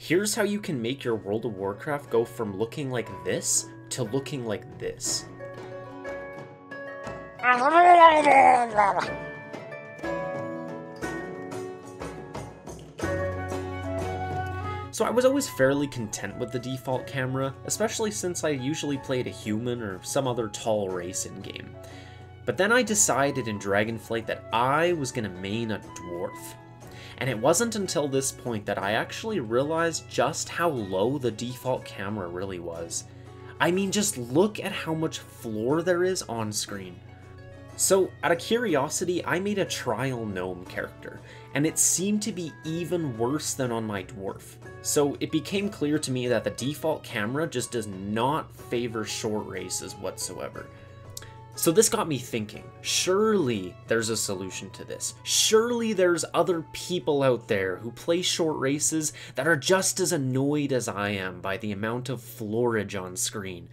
Here's how you can make your World of Warcraft go from looking like this to looking like this. So I was always fairly content with the default camera, especially since I usually played a human or some other tall race in-game. But then I decided in Dragonflight that I was gonna main a dwarf. And it wasn't until this point that I actually realized just how low the default camera really was. I mean, just look at how much floor there is on screen. So, out of curiosity, I made a trial gnome character, and it seemed to be even worse than on my dwarf. So it became clear to me that the default camera just does not favor short races whatsoever. So this got me thinking, surely there's a solution to this. Surely there's other people out there who play short races that are just as annoyed as I am by the amount of floorage on screen.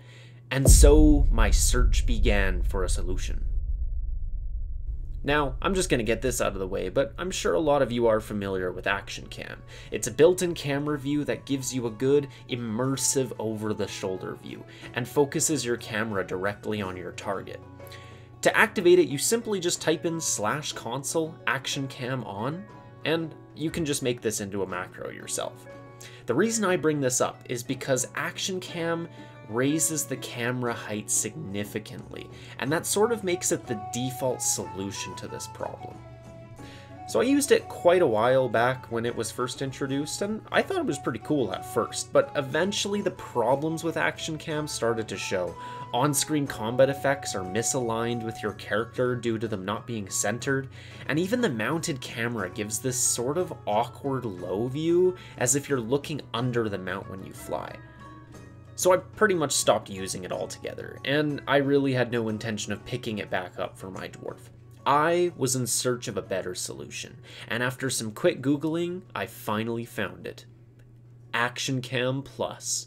And so my search began for a solution. Now, I'm just going to get this out of the way, but I'm sure a lot of you are familiar with Action Cam. It's a built-in camera view that gives you a good, immersive over-the-shoulder view, and focuses your camera directly on your target. To activate it, you simply just type in /console Action Cam on, and you can just make this into a macro yourself. The reason I bring this up is because Action Cam raises the camera height significantly, and that sort of makes it the default solution to this problem. So I used it quite a while back when it was first introduced, and I thought it was pretty cool at first, but eventually the problems with Action Cam started to show. On-screen combat effects are misaligned with your character due to them not being centered, and even the mounted camera gives this sort of awkward low view as if you're looking under the mount when you fly. So I pretty much stopped using it altogether, and I really had no intention of picking it back up for my dwarf. I was in search of a better solution, and after some quick Googling, I finally found it. Action Cam Plus.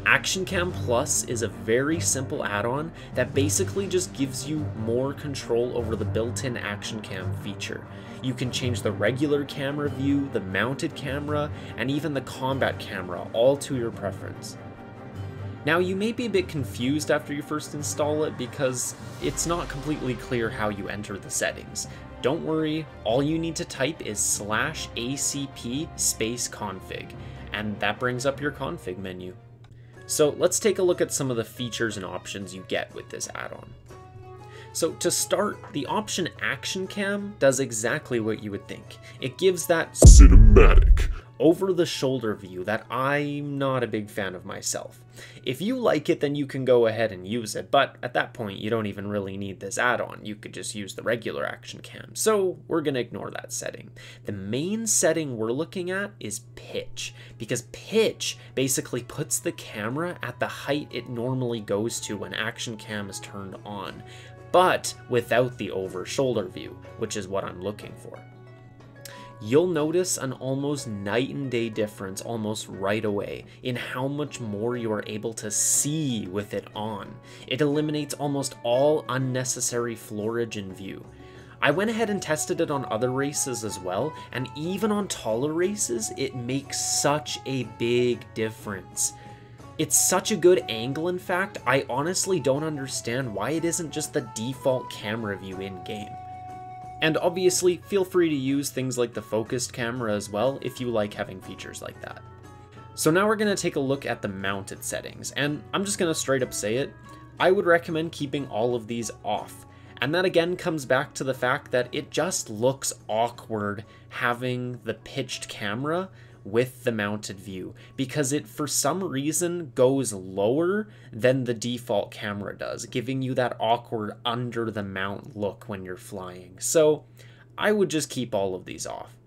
Action Cam Plus is a very simple add-on that basically just gives you more control over the built-in Action Cam feature. You can change the regular camera view, the mounted camera, and even the combat camera, all to your preference. Now, you may be a bit confused after you first install it because it's not completely clear how you enter the settings. Don't worry, all you need to type is /acp config, and that brings up your config menu. So let's take a look at some of the features and options you get with this add-on. So to start, the option Action Cam does exactly what you would think. It gives that cinematic, over-the-shoulder view that I'm not a big fan of myself. If you like it, then you can go ahead and use it, but at that point you don't even really need this add-on. You could just use the regular Action Cam, so we're going to ignore that setting. The main setting we're looking at is pitch, because pitch basically puts the camera at the height it normally goes to when Action Cam is turned on, but without the over-shoulder view, which is what I'm looking for. You'll notice an almost night and day difference almost right away in how much more you are able to see with it on. It eliminates almost all unnecessary floorage in view. I went ahead and tested it on other races as well, and even on taller races, it makes such a big difference. It's such a good angle, in fact, I honestly don't understand why it isn't just the default camera view in-game. And obviously, feel free to use things like the focused camera as well if you like having features like that. So now we're going to take a look at the mounted settings, and I'm just going to straight up say it, I would recommend keeping all of these off. And that again comes back to the fact that it just looks awkward having the pitched camera with the mounted view, because it for some reason goes lower than the default camera does, giving you that awkward under the mount look when you're flying. So I would just keep all of these off.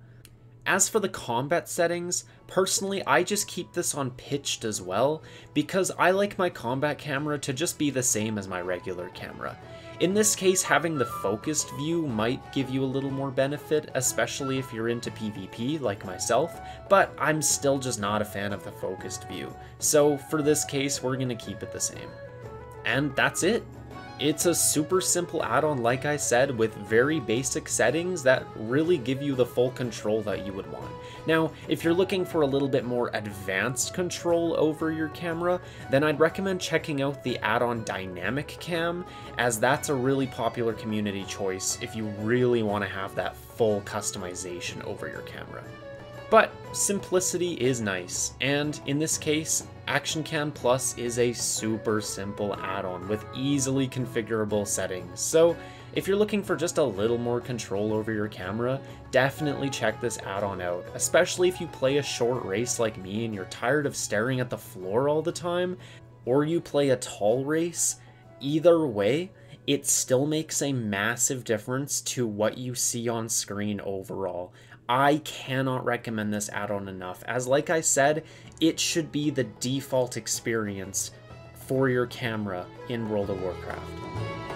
As for the combat settings, personally I just keep this on pitched as well, because I like my combat camera to just be the same as my regular camera. In this case, having the focused view might give you a little more benefit, especially if you're into PvP like myself, but I'm still just not a fan of the focused view. So for this case, we're going to keep it the same. And that's it. It's a super simple add-on, like I said, with very basic settings that really give you the full control that you would want. Now, if you're looking for a little bit more advanced control over your camera, then I'd recommend checking out the add-on Dynamic Cam, as that's a really popular community choice if you really want to have that full customization over your camera. But simplicity is nice, and in this case, Action Cam Plus is a super simple add-on with easily configurable settings. So if you're looking for just a little more control over your camera, definitely check this add-on out, especially if you play a short race like me and you're tired of staring at the floor all the time, or you play a tall race. Either way, it still makes a massive difference to what you see on screen overall. I cannot recommend this add-on enough, as like I said, it should be the default experience for your camera in World of Warcraft.